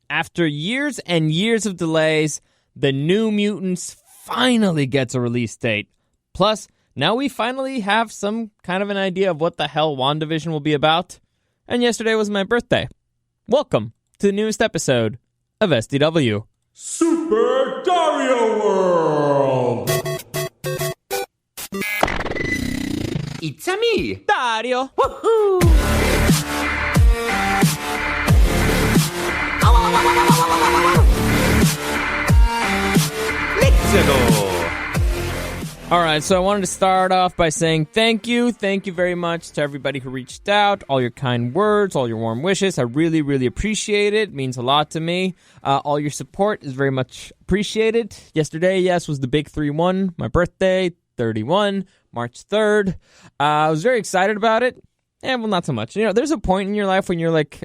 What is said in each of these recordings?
After years and years of delays, the New Mutants finally gets a release date. Plus, now we finally have some kind of an idea of what the hell WandaVision will be about. And yesterday was my birthday. Welcome to the newest episode of SDW. Super Dario World! It's a me, Dario! Woohoo! Let's go! Alright, so I wanted to start off by saying thank you. Thank you very much to everybody who reached out. All your kind words, all your warm wishes. I really, really appreciate it. It means a lot to me. All your support is very much appreciated. Yesterday, yes, was the big 3-1. My birthday, 31, March 3rd. I was very excited about it. Well, not so much. You know, there's a point in your life when you're like,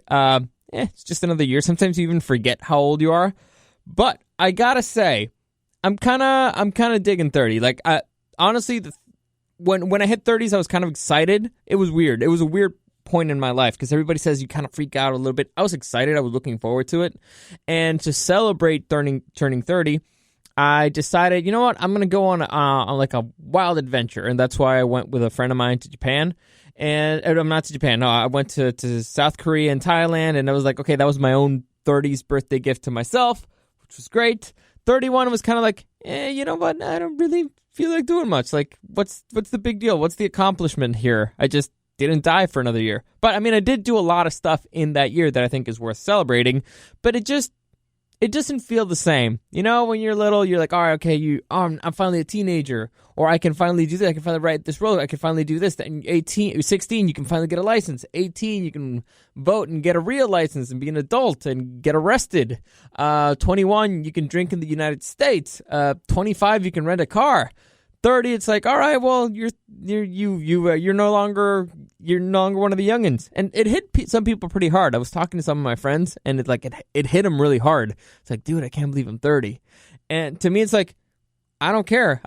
it's just another year. Sometimes you even forget how old you are. But I gotta say, I'm kind of digging 30. Like, honestly, when I hit 30s, I was kind of excited. It was weird. It was a weird point in my life because everybody says you kind of freak out a little bit. I was excited. I was looking forward to it. And to celebrate turning 30, I decided, you know what? I'm going to go on like a wild adventure. And that's why I went with a friend of mine to Japan. And I'm not to Japan. No, I went to South Korea and Thailand. And I was like, okay, that was my own 30s birthday gift to myself, which was great. 31 was kind of like, you know what? I don't really feel like doing much. Like, what's the big deal? What's the accomplishment here? I just didn't die for another year. But I mean, I did do a lot of stuff in that year that I think is worth celebrating. But it doesn't feel the same. You know, when you're little, you're like, all right, okay, I'm finally a teenager, or I can finally do this. I can finally write this role. I can finally do this. And 16, you can finally get a license. 18, you can vote and get a real license and be an adult and get arrested. 21, you can drink in the United States. 25, you can rent a car. 30, it's like, all right, well, you're no longer one of the youngins, and it hit some people pretty hard. I was talking to some of my friends, and it hit them really hard. It's like, dude, I can't believe I'm 30, and to me, it's like, I don't care.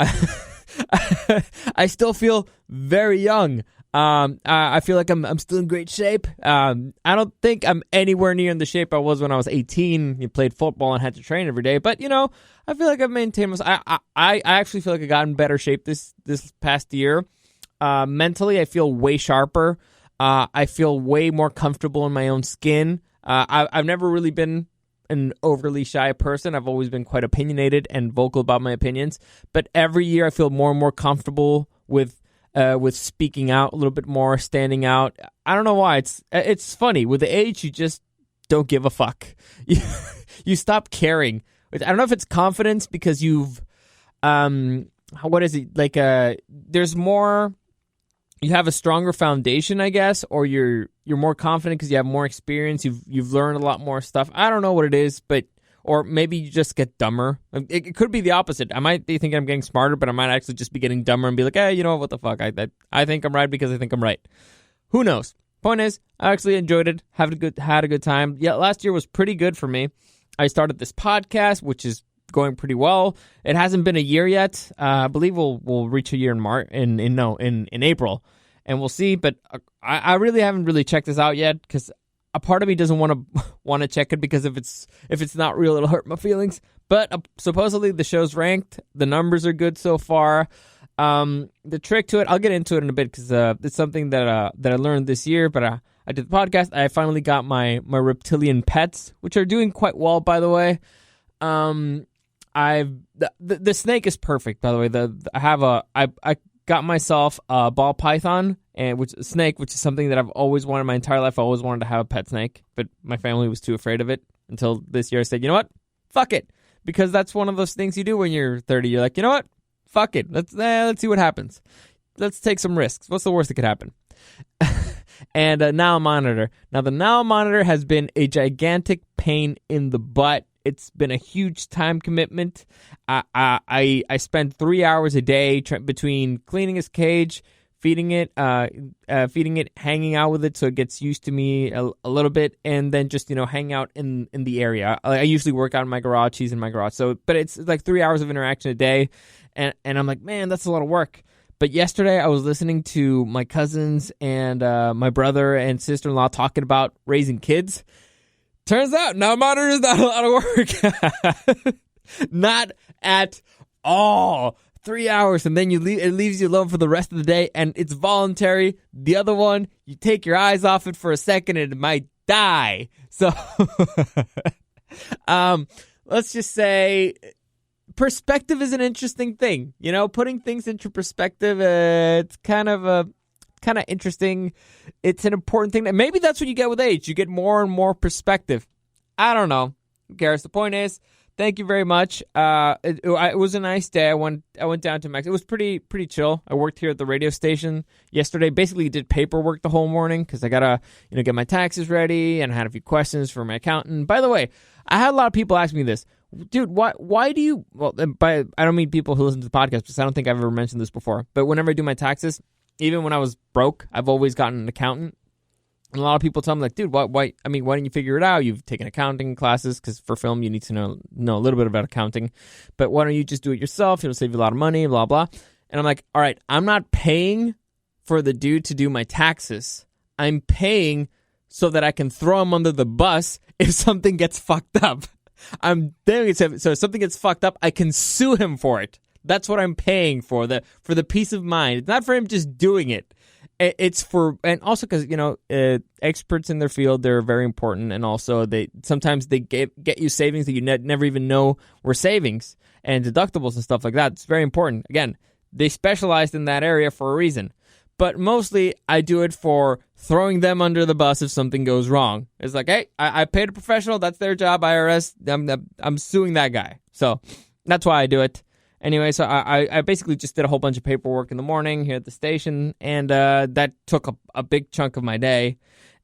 I still feel very young. I feel like I'm still in great shape. I don't think I'm anywhere near in the shape I was when I was 18. You played football and had to train every day, but you know, I feel like I've maintained myself. I actually feel like I got in better shape this past year. Mentally, I feel way sharper. I feel way more comfortable in my own skin. I've never really been an overly shy person. I've always been quite opinionated and vocal about my opinions, but every year I feel more and more comfortable with speaking out a little bit more, standing out. I don't know why. It's funny. With the age, you just don't give a fuck. You stop caring. I don't know if it's confidence because you've, what is it? Like, there's more, you have a stronger foundation, I guess, or you're more confident because you have more experience. You've learned a lot more stuff. I don't know what it is, but or maybe you just get dumber. It could be the opposite. I might be thinking I'm getting smarter, but I might actually just be getting dumber and be like, hey, you know what the fuck? I think I'm right because I think I'm right. Who knows? Point is, I actually enjoyed it. Had a good time. Yeah, last year was pretty good for me. I started this podcast, which is going pretty well. It hasn't been a year yet. I believe we'll reach a year in April, and we'll see. But I really haven't really checked this out yet because a part of me doesn't want to check it because if it's not real, it'll hurt my feelings. But supposedly the show's ranked. The numbers are good so far. The trick to it, I'll get into it in a bit because it's something that I learned this year. But I did the podcast. I finally got my reptilian pets, which are doing quite well, by the way. The snake is perfect, by the way. I got myself a ball python and which is something that I've always wanted my entire life. I always wanted to have a pet snake, but my family was too afraid of it until this year. I said, you know what? Fuck it. Because that's one of those things you do when you're 30. You're like, you know what? Fuck it. Let's see what happens. Let's take some risks. What's the worst that could happen? And a Now Monitor. Now, the Now Monitor has been a gigantic pain in the butt. It's been a huge time commitment. I spend 3 hours a day between cleaning his cage, feeding it, hanging out with it so it gets used to me a little bit, and then just, hang out in the area. I usually work out in my garage. He's in my garage. But it's like 3 hours of interaction a day, and I'm like, man, that's a lot of work. But yesterday I was listening to my cousins and my brother and sister-in-law talking about raising kids. Turns out now monitor is not a lot of work. Not at all. 3 hours, and then it leaves you alone for the rest of the day, and it's voluntary. The other one, you take your eyes off it for a second, and it might die. So, let's just say perspective is an interesting thing. You know, putting things into perspective, it's kind of interesting. It's an important thing. Maybe that's what you get with age. You get more and more perspective. I don't know. Who cares? The point is, thank you very much. It was a nice day. I went down to Mexico. It was pretty chill. I worked here at the radio station yesterday. Basically, did paperwork the whole morning because I gotta get my taxes ready, and I had a few questions for my accountant. By the way, I had a lot of people ask me this, dude. Why do you? Well, I don't mean people who listen to the podcast because I don't think I've ever mentioned this before. But whenever I do my taxes, even when I was broke, I've always gotten an accountant. And a lot of people tell me, like, dude, why didn't you figure it out? You've taken accounting classes, because for film, you need to know a little bit about accounting. But why don't you just do it yourself? It'll save you a lot of money, blah, blah. And I'm like, all right, I'm not paying for the dude to do my taxes. I'm paying so that I can throw him under the bus if something gets fucked up. I'm doing it so if something gets fucked up, I can sue him for it. That's what I'm paying for the peace of mind. It's not for him just doing it. It's for, and also because, experts in their field, they're very important. And also sometimes they get you savings that you never even know were savings, and deductibles and stuff like that. It's very important. Again, they specialized in that area for a reason. But mostly I do it for throwing them under the bus if something goes wrong. It's like, hey, I paid a professional. That's their job, IRS. I'm suing that guy. So that's why I do it. Anyway, so I basically just did a whole bunch of paperwork in the morning here at the station, and that took a big chunk of my day.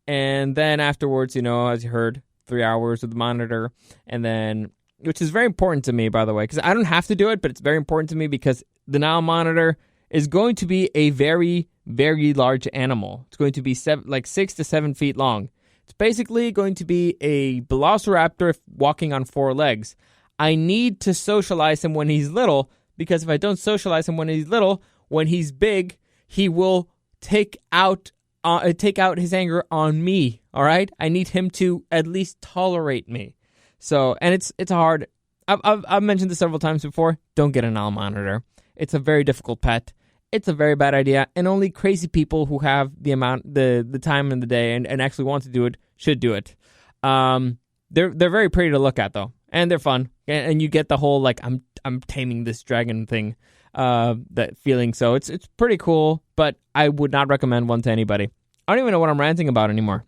And then afterwards, as you heard, 3 hours with the monitor, and then, which is very important to me, by the way, because I don't have to do it, but it's very important to me because the Now monitor is going to be a very, very large animal. It's going to be 6 to 7 feet long. It's basically going to be a velociraptor walking on 4 legs. I need to socialize him when he's little, because if I don't socialize him when he's little, when he's big, he will take out his anger on me. All right, I need him to at least tolerate me. So, and it's hard. I've mentioned this several times before. Don't get an owl monitor. It's a very difficult pet. It's a very bad idea, and only crazy people who have the time in the day and actually want to do it should do it. They're very pretty to look at though. And they're fun, and you get the whole I'm taming this dragon thing, that feeling. So it's pretty cool, but I would not recommend one to anybody. I don't even know what I'm ranting about anymore.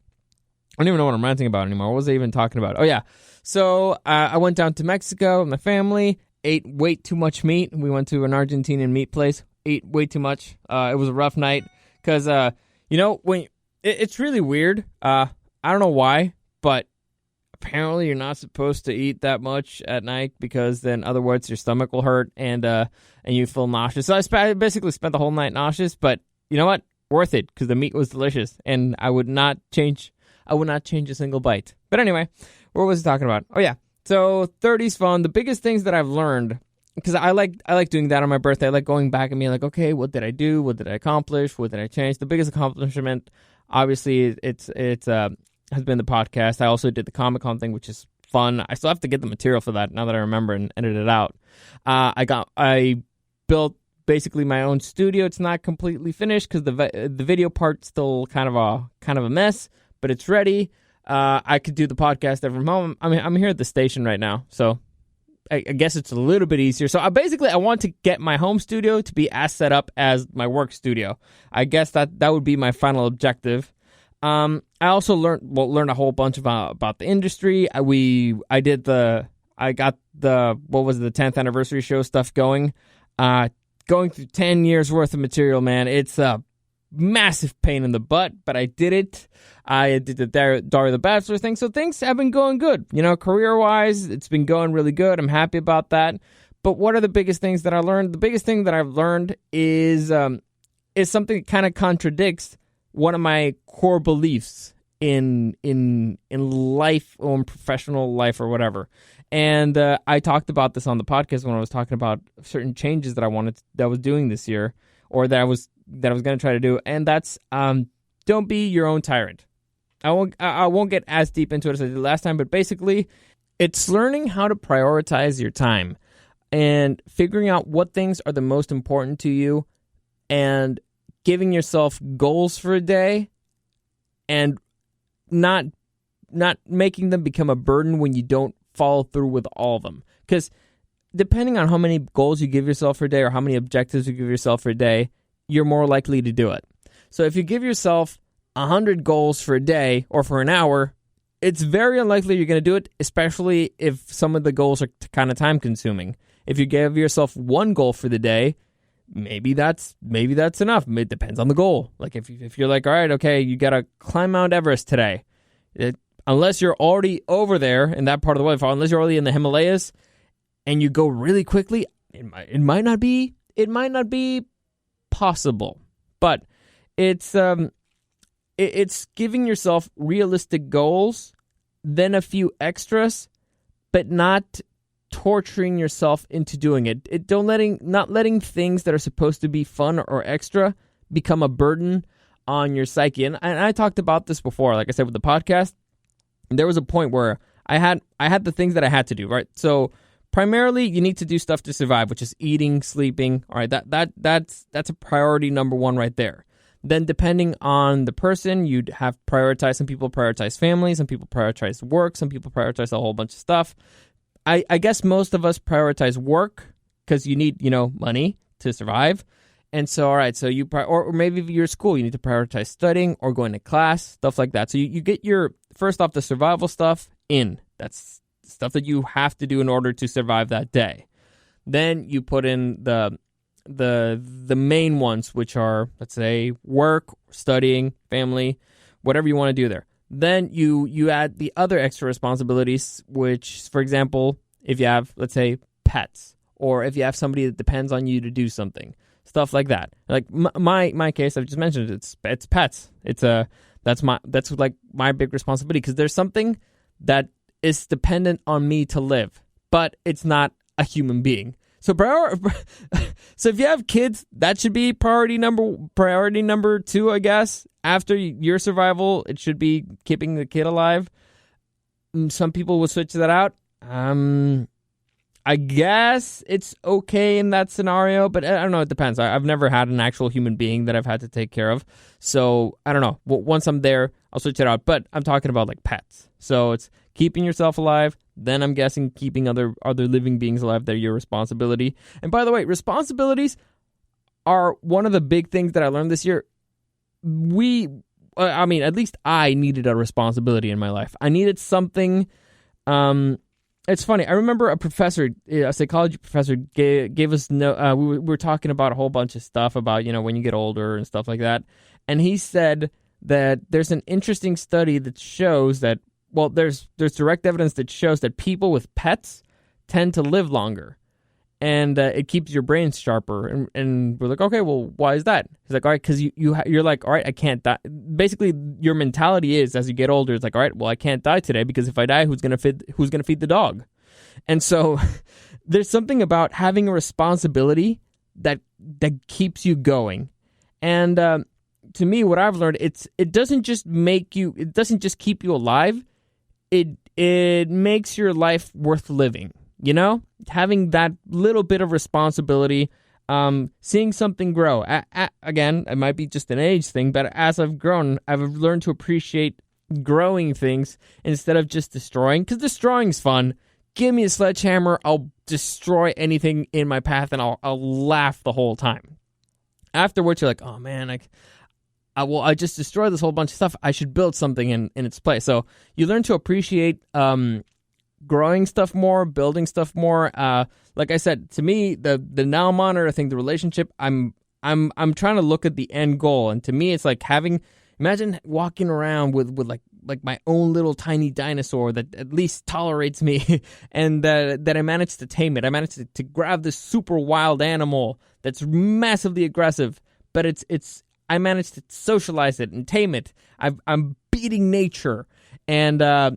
What was I even talking about? Oh yeah, so I went down to Mexico with my family. Ate way too much meat. We went to an Argentinian meat place. Ate way too much. It was a rough night because when it's really weird. I don't know why, but apparently you're not supposed to eat that much at night because then otherwise your stomach will hurt and you feel nauseous. So I basically spent the whole night nauseous, but you know what? Worth it because the meat was delicious and I would not change a single bite. But anyway, what was I talking about? Oh yeah. So 30's fun. The biggest things that I've learned, because I like doing that on my birthday. I like going back and being like, okay, what did I do? What did I accomplish? What did I change? The biggest accomplishment, obviously, it's has been the podcast. I also did the Comic-Con thing, which is fun. I still have to get the material for that now that I remember and edit it out. I built basically my own studio. It's not completely finished because the video part's still kind of a mess, but it's ready. I could do the podcast from home. I mean, I'm here at the station right now, so I guess it's a little bit easier. So I want to get my home studio to be as set up as my work studio. I guess that would be my final objective. I also learned a whole bunch about the industry. I got the 10th anniversary show stuff going. Going through 10 years worth of material, man. It's a massive pain in the butt, but I did it. I did the Dario the Bachelor thing, so things have been going good. Career-wise, it's been going really good. I'm happy about that. But what are the biggest things that I learned? The biggest thing that I've learned is something that kind of contradicts one of my core beliefs in life or in professional life or whatever. And I talked about this on the podcast when I was talking about certain changes that I was doing this year, or that I was going to try to do. And that's don't be your own tyrant. I won't get as deep into it as I did last time, but basically, it's learning how to prioritize your time and figuring out what things are the most important to you and giving yourself goals for a day and not making them become a burden when you don't follow through with all of them. Because depending on how many goals you give yourself for a day or how many objectives you give yourself for a day, you're more likely to do it. So if you give yourself 100 goals for a day or for an hour, it's very unlikely you're going to do it, especially if some of the goals are kind of time consuming. If you give yourself one goal for the day, maybe that's enough. It depends on the goal. Like if you're like, all right, okay, you got to climb Mount Everest today. Unless you're already over there in that part of the world, unless you're already in the Himalayas and you go really quickly, it might not be possible. But it's giving yourself realistic goals, then a few extras, but not torturing yourself into doing it. Not letting things that are supposed to be fun or extra become a burden on your psyche. And I talked about this before, like I said with the podcast. There was a point where I had the things that I had to do, right? So primarily you need to do stuff to survive, which is eating, sleeping. All right, that's a priority number one right there. Then depending on the person, you'd have prioritized. Some people prioritize family, some people prioritize work, some people prioritize a whole bunch of stuff. I guess most of us prioritize work because you need, money to survive. And so, all right, so or maybe if you're at school, you need to prioritize studying or going to class, stuff like that. So you get first off, the survival stuff in. That's stuff that you have to do in order to survive that day. Then you put in the main ones, which are, let's say, work, studying, family, whatever you want to do there. Then you add the other extra responsibilities, which, for example, if you have, let's say, pets, or if you have somebody that depends on you to do something, stuff like that. Like my case, I've just mentioned it's pets. That's like my big responsibility because there's something that is dependent on me to live, but it's not a human being. So so if you have kids, that should be priority number 2, I guess. After your survival, it should be keeping the kid alive. Some people will switch that out. I guess it's okay in that scenario, but I don't know. It depends. I've never had an actual human being that I've had to take care of. So I don't know. Once I'm there, I'll switch it out. But I'm talking about like pets. So it's keeping yourself alive. Then I'm guessing keeping other living beings alive. They're your responsibility. And by the way, responsibilities are one of the big things that I learned this year. At least I needed a responsibility in my life. I needed something. It's funny. I remember a psychology professor gave us we were talking about a whole bunch of stuff about, when you get older and stuff like that. And he said that there's an interesting study that shows that, there's direct evidence that shows that people with pets tend to live longer. And it keeps your brain sharper. And we're like, okay, well, why is that? He's like, all right, because you're like, all right, I can't die. Basically, your mentality is, as you get older, it's like, all right, well, I can't die today because if I die, who's gonna feed the dog? And so there's something about having a responsibility that keeps you going. And to me, what I've learned, it doesn't just keep you alive. It makes your life worth living. Having that little bit of responsibility, seeing something grow. Again, it might be just an age thing, but as I've grown, I've learned to appreciate growing things instead of just destroying, because destroying's fun. Give me a sledgehammer, I'll destroy anything in my path, and I'll laugh the whole time. Afterwards, you're like, oh man, I just destroyed this whole bunch of stuff. I should build something in its place. So you learn to appreciate growing stuff more, building stuff more. Like I said, to me, the now monitor thing, the relationship, I'm trying to look at the end goal, and to me, it's like imagine walking around with like my own little tiny dinosaur that at least tolerates me, and that I managed to tame it. I managed to grab this super wild animal that's massively aggressive, but I managed to socialize it and tame it. I'm beating nature, and to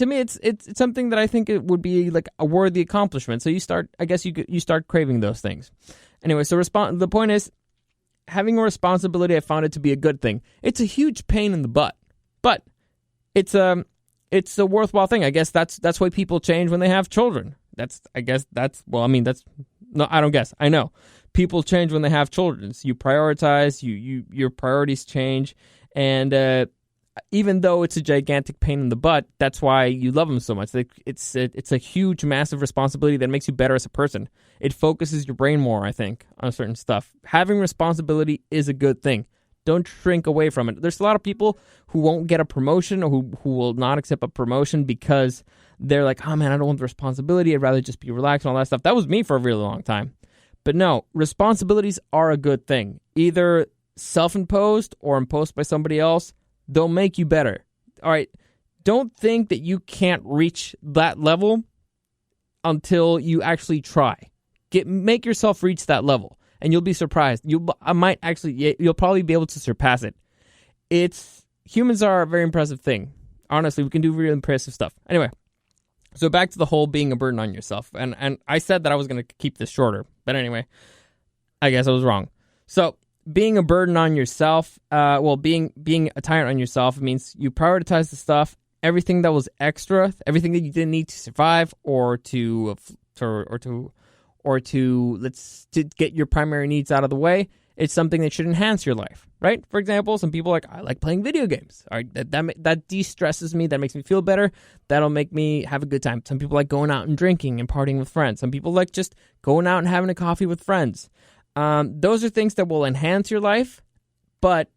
me, it's something that I think it would be like a worthy accomplishment. So you start craving those things. Anyway, so the point is, having a responsibility, I found it to be a good thing. It's a huge pain in the butt. But it's a worthwhile thing. I guess that's why people change when they have children. I know. People change when they have children. So you prioritize, your priorities change, and even though it's a gigantic pain in the butt, that's why you love them so much. It's a huge, massive responsibility that makes you better as a person. It focuses your brain more, I think, on certain stuff. Having responsibility is a good thing. Don't shrink away from it. There's a lot of people who won't get a promotion or who will not accept a promotion because they're like, oh man, I don't want the responsibility. I'd rather just be relaxed and all that stuff. That was me for a really long time. But no, responsibilities are a good thing. Either self-imposed or imposed by somebody else, they'll make you better. All right, don't think that you can't reach that level until you actually try. Make yourself reach that level, and you'll be surprised. You'll probably be able to surpass it. Humans are a very impressive thing. Honestly, we can do really impressive stuff. Anyway, so back to the whole being a burden on yourself, and I said that I was going to keep this shorter, but anyway, I guess I was wrong. So being a burden on yourself, being a tyrant on yourself means you prioritize the stuff, everything that was extra, everything that you didn't need to survive or to get your primary needs out of the way. It's something that should enhance your life, right? For example, some people are like, I like playing video games. All right, that de-stresses me. That makes me feel better. That'll make me have a good time. Some people like going out and drinking and partying with friends. Some people like just going out and having a coffee with friends. Those are things that will enhance your life, but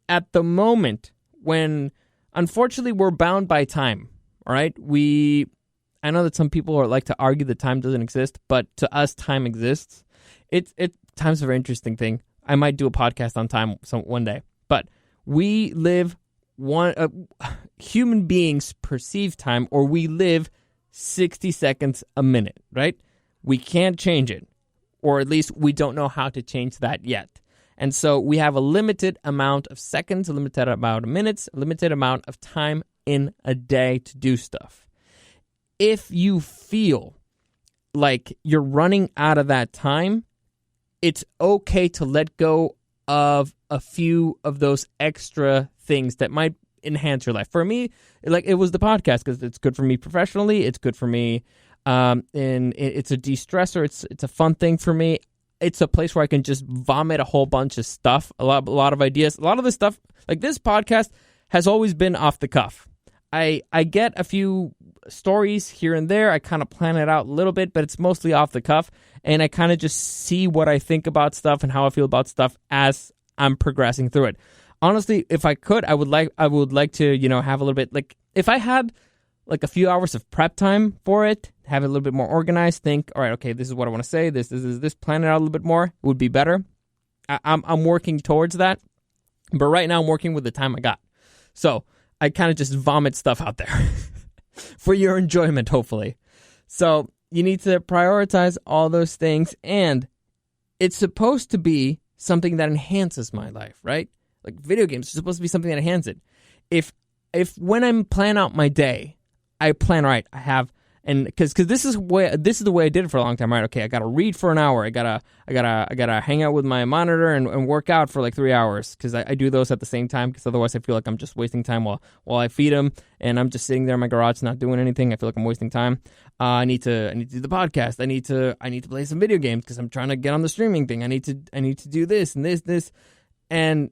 at the moment when, unfortunately, we're bound by time, all right? I know that some people like to argue that time doesn't exist, but to us, time exists. Time's a very interesting thing. I might do a podcast on time one day, but we live human beings perceive time, or we live 60 seconds a minute, right? We can't change it. Or at least we don't know how to change that yet. And so we have a limited amount of seconds, a limited amount of minutes, a limited amount of time in a day to do stuff. If you feel like you're running out of that time, it's okay to let go of a few of those extra things that might enhance your life. For me, like it was the podcast, because it's good for me professionally. It's good for me. And it's a de-stressor. It's a fun thing for me. It's a place where I can just vomit a whole bunch of stuff, a lot of ideas. A lot of this stuff, like this podcast, has always been off the cuff. I get a few stories here and there. I kind of plan it out a little bit, but it's mostly off the cuff. And I kind of just see what I think about stuff and how I feel about stuff as I'm progressing through it. Honestly, if I could, I would like to, have a little bit, like if I had like a few hours of prep time for it, have it a little bit more organized, think, all right, okay, this is what I want to say, this, plan it out a little bit more, would be better. I'm working towards that, but right now I'm working with the time I got. So I kind of just vomit stuff out there for your enjoyment, hopefully. So you need to prioritize all those things, and it's supposed to be something that enhances my life, right? Like video games are supposed to be something that enhances it. If when I'm planning out my day, I plan, right, I have, and because this is the way I did it for a long time, right? Okay, I gotta read for an hour. I gotta hang out with my monitor and work out for like 3 hours, because I do those at the same time, because otherwise I feel like I'm just wasting time while I feed them, and I'm just sitting there in my garage not doing anything. I feel like I'm wasting time. I need to do the podcast. I need to play some video games because I'm trying to get on the streaming thing. I need to do this and this, and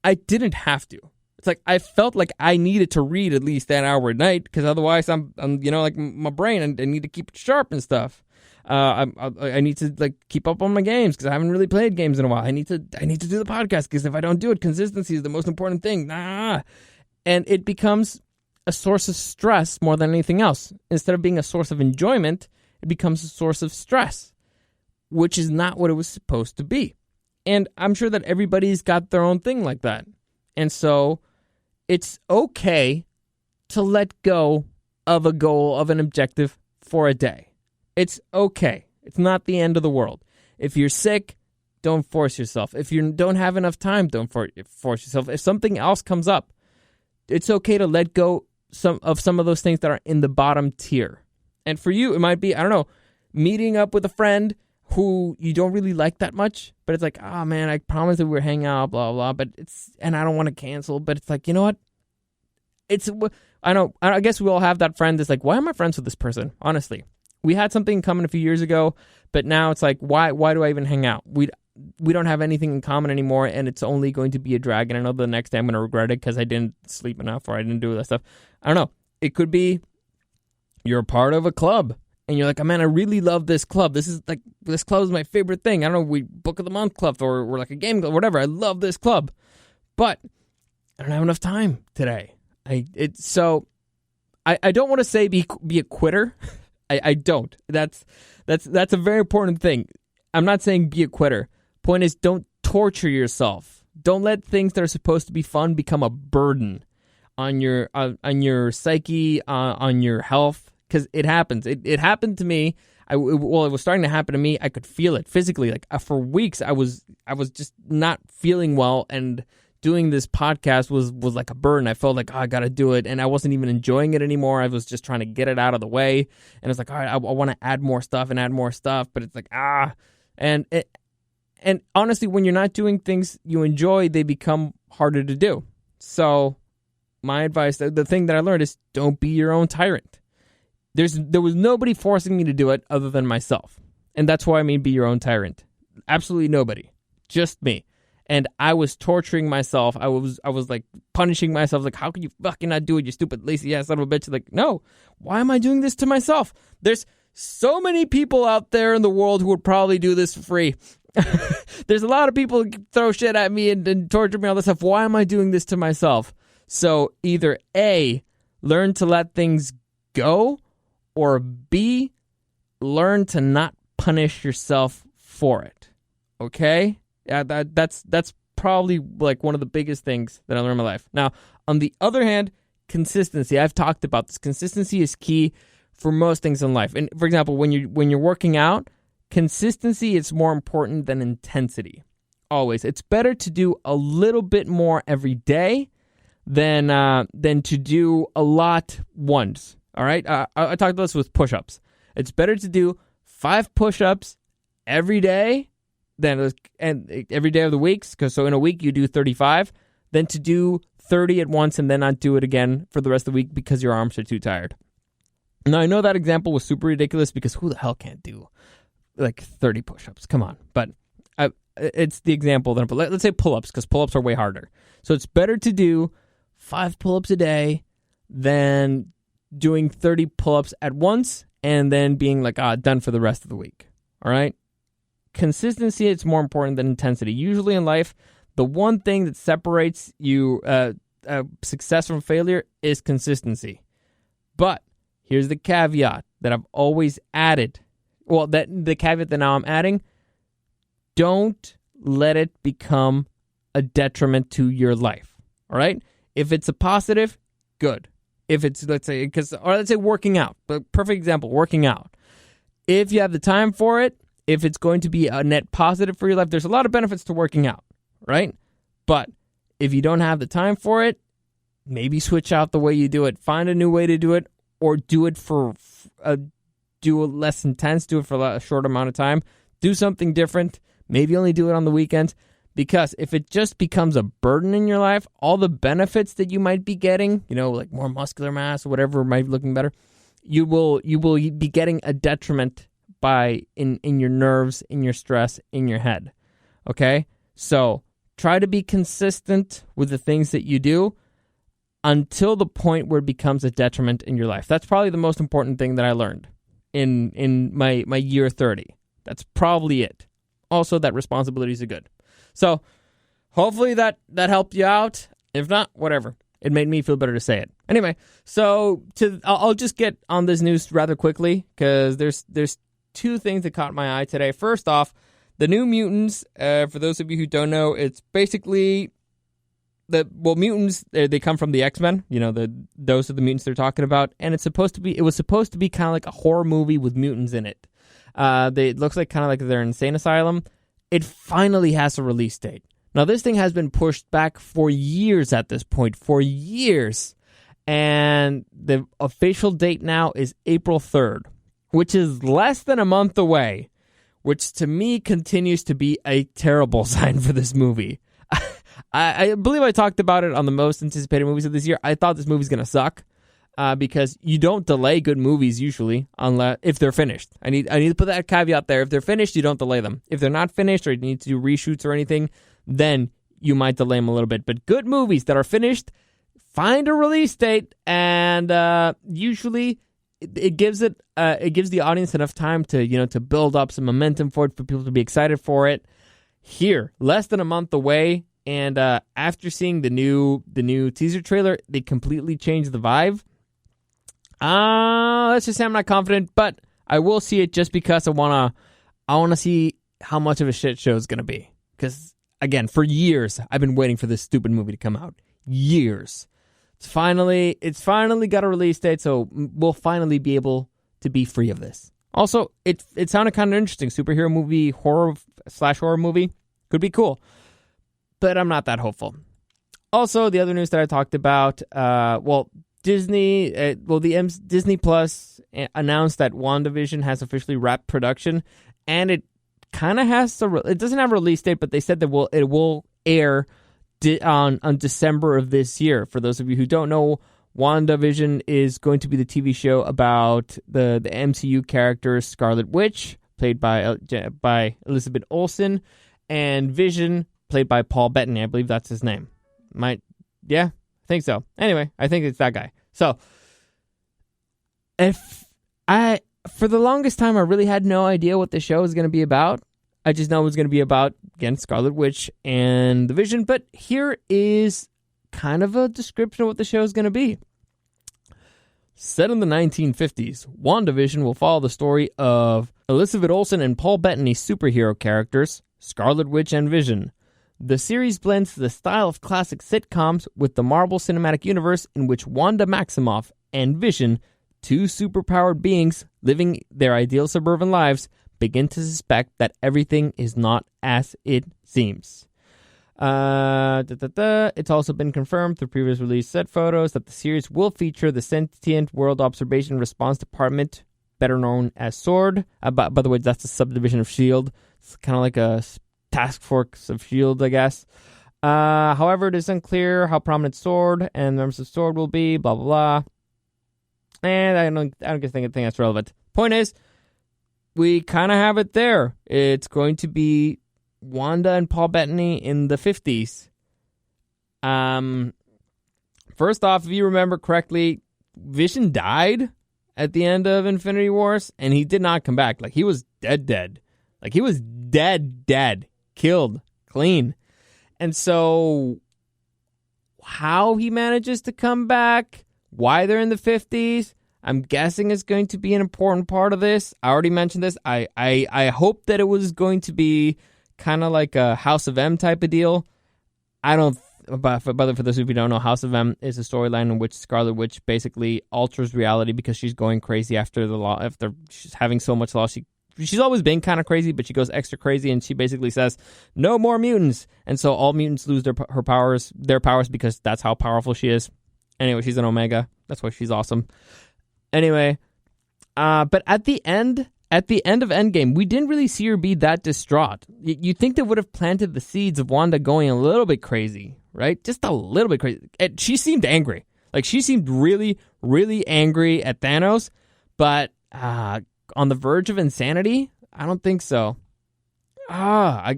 I didn't have to. It's like I felt like I needed to read at least that hour a night, because otherwise I'm like my brain, and I need to keep it sharp and stuff. I need to like keep up on my games, because I haven't really played games in a while. I need to do the podcast, because if I don't do it, consistency is the most important thing. And it becomes a source of stress more than anything else. Instead of being a source of enjoyment, it becomes a source of stress, which is not what it was supposed to be. And I'm sure that everybody's got their own thing like that. And so it's okay to let go of a goal, of an objective for a day. It's okay. It's not the end of the world. If you're sick, don't force yourself. If you don't have enough time, don't force yourself. If something else comes up, it's okay to let go some of those things that are in the bottom tier. And for you, it might be, I don't know, meeting up with a friend who you don't really like that much, but it's like, oh man, I promised that we were hanging out, blah, blah, but and I don't want to cancel, but it's like, you know what? I guess we all have that friend that's like, why am I friends with this person? Honestly, we had something in common a few years ago, but now it's like, why do I even hang out? We don't have anything in common anymore, and it's only going to be a drag, and I know the next day I'm going to regret it because I didn't sleep enough or I didn't do that stuff. I don't know. It could be you're a part of a club, and you're like, oh man, I really love this club. This club is my favorite thing. I don't know, we book of the month club, or we're like a game club, whatever. I love this club, but I don't have enough time today. I don't want to say be a quitter. I don't. That's a very important thing. I'm not saying be a quitter. Point is, don't torture yourself. Don't let things that are supposed to be fun become a burden on your psyche, on your health, because it happens. It happened to me. It was starting to happen to me. I could feel it physically. Like for weeks, I was just not feeling well, and doing this podcast was like a burden. I felt like, oh, I got to do it, and I wasn't even enjoying it anymore. I was just trying to get it out of the way, and it's like, all right, I want to add more stuff, but it's like, and honestly, when you're not doing things you enjoy, they become harder to do. So my advice, the thing that I learned is, don't be your own tyrant. There was nobody forcing me to do it other than myself, and that's why I mean be your own tyrant. Absolutely nobody, just me. And I was torturing myself. I was like punishing myself. Like, how can you fucking not do it, you stupid lazy ass son of a bitch? Like, no, why am I doing this to myself? There's so many people out there in the world who would probably do this for free. There's a lot of people who throw shit at me and torture me, all this stuff. Why am I doing this to myself? So either A, learn to let things go, or B, learn to not punish yourself for it. Okay? Yeah, that's probably like one of the biggest things that I learned in my life. Now, on the other hand, consistency. I've talked about this. Consistency is key for most things in life. And for example, when you're working out, consistency is more important than intensity. Always. It's better to do a little bit more every day than to do a lot once. All right? I talked about this with push-ups. It's better to do 5 push-ups every day and every day of the week. So in a week you do 35, than to do 30 at once and then not do it again for the rest of the week because your arms are too tired. Now, I know that example was super ridiculous because who the hell can't do like 30 push-ups? Come on. But it's the example that let's say pull-ups, because pull-ups are way harder. So it's better to do 5 pull-ups a day than doing 30 pull-ups at once and then being like, done for the rest of the week. All right? Consistency, it's more important than intensity. Usually in life, the one thing that separates you success from failure is consistency. But here's the caveat that I've always added. Well, the caveat that now I'm adding, don't let it become a detriment to your life. All right? If it's a positive, good. If it's, let's say working out. But perfect example, working out. If you have the time for it, if it's going to be a net positive for your life, there's a lot of benefits to working out, right? But if you don't have the time for it, maybe switch out the way you do it. Find a new way to do it, or do it do it less intense, do it for a short amount of time. Do something different. Maybe only do it on the weekends. Because if it just becomes a burden in your life, all the benefits that you might be getting, like more muscular mass or whatever might be looking better, you will be getting a detriment in your nerves, in your stress, in your head. Okay? So try to be consistent with the things that you do until the point where it becomes a detriment in your life. That's probably the most important thing that I learned in my year 30. That's probably it. Also, that responsibilities are good. So hopefully that helped you out. If not, whatever. It made me feel better to say it. Anyway, so I'll just get on this news rather quickly because there's 2 things that caught my eye today. First off, the New Mutants. For those of you who don't know, it's basically mutants. They come from the X-Men. Those are the mutants they're talking about, and it was supposed to be kind of like a horror movie with mutants in it. It looks like kind of like they're in an insane asylum. It finally has a release date. Now, this thing has been pushed back for years at this point. For years. And the official date now is April 3rd, which is less than a month away, which to me continues to be a terrible sign for this movie. I believe I talked about it on the most anticipated movies of this year. I thought this movie's going to suck because you don't delay good movies usually unless if they're finished. I need to put that caveat there. If they're finished, you don't delay them. If they're not finished or you need to do reshoots or anything, then you might delay them a little bit. But good movies that are finished, find a release date, and usually it gives the audience enough time to build up some momentum for it, for people to be excited for it. Here, less than a month away, and after seeing the new teaser trailer, they completely changed the vibe. Let's just say I'm not confident, but I will see it just because I wanna see how much of a shit show it's gonna be. Because again, for years I've been waiting for this stupid movie to come out. Years. It's finally got a release date, so we'll finally be able to be free of this. Also, it sounded kind of interesting. Superhero movie, horror movie. Could be cool. But I'm not that hopeful. Also, the other news that I talked about, Disney Plus announced that WandaVision has officially wrapped production, and it kind of has to. It doesn't have a release date, but they said that it will air on December of this year. For those of you who don't know, WandaVision is going to be the TV show about the MCU character Scarlet Witch, played by Elizabeth Olsen, and Vision, played by Paul Bettany. I believe that's his name. I think so. Anyway, I think it's that guy. So, for the longest time, I really had no idea what the show was going to be about. I just know it was going to be about, again, Scarlet Witch and the Vision. But here is kind of a description of what the show is going to be. Set in the 1950s, WandaVision will follow the story of Elizabeth Olsen and Paul Bettany superhero characters, Scarlet Witch and Vision. The series blends the style of classic sitcoms with the Marvel Cinematic Universe, in which Wanda Maximoff and Vision, two superpowered beings living their ideal suburban lives, begin to suspect that everything is not as it seems. It's also been confirmed through previous release set photos that the series will feature the Sentient World Observation Response Department, better known as SWORD. By the way, that's a subdivision of S.H.I.E.L.D. It's kind of like a task force of S.H.I.E.L.D., I guess. However, it is unclear how prominent SWORD and members of SWORD will be, blah, blah, blah. And I don't think that's relevant. Point is, we kind of have it there. It's going to be Wanda and Paul Bettany in the 50s. First off, if you remember correctly, Vision died at the end of Infinity Wars, and he did not come back. Like, he was dead. Like, he was dead. Killed. Clean. And so, how he manages to come back, why they're in the 50s, I'm guessing is going to be an important part of this. I already mentioned this. I hope that it was going to be kind of like a House of M type of deal. But for those of you who don't know, House of M is a storyline in which Scarlet Witch basically alters reality because she's going crazy after she's having so much loss. She's always been kind of crazy, but she goes extra crazy, and she basically says, no more mutants. And so all mutants lose their powers because that's how powerful she is. Anyway, she's an Omega. That's why she's awesome. Anyway, but at the end of Endgame, we didn't really see her be that distraught. You'd think that would have planted the seeds of Wanda going a little bit crazy, right? Just a little bit crazy. She seemed angry. Like, she seemed really, really angry at Thanos, but on the verge of insanity? I don't think so. Do I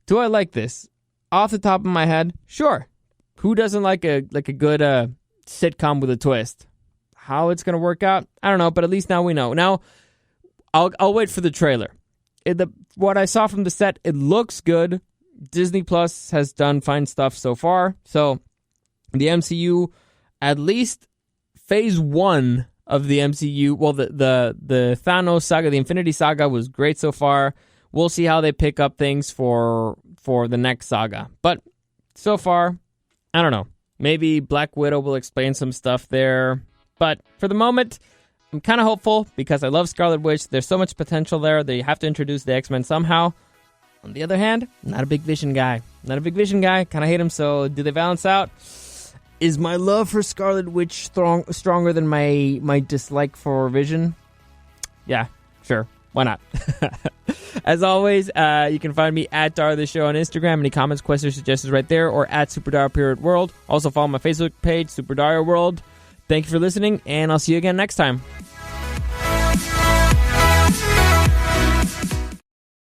like this? Off the top of my head, sure. Who doesn't like a good sitcom with a twist? How it's going to work out, I don't know, but at least now we know. Now, I'll wait for the trailer. What I saw from the set, it looks good. Disney Plus has done fine stuff so far. So, the MCU, at least phase 1 of the MCU, well, the Thanos saga, the Infinity Saga was great so far. We'll see how they pick up things for the next saga. But so far, I don't know. Maybe Black Widow will explain some stuff there. But for the moment, I'm kind of hopeful because I love Scarlet Witch. There's so much potential there. They have to introduce the X-Men somehow. On the other hand, not a big Vision guy. Kind of hate him, so do they balance out? Is my love for Scarlet Witch stronger than my dislike for Vision? Yeah, sure. Why not? As always, you can find me at Dario the Show on Instagram. Any comments, questions, suggestions right there, or at Super Dario World. Also follow my Facebook page, Super Dario World. Thank you for listening, and I'll see you again next time.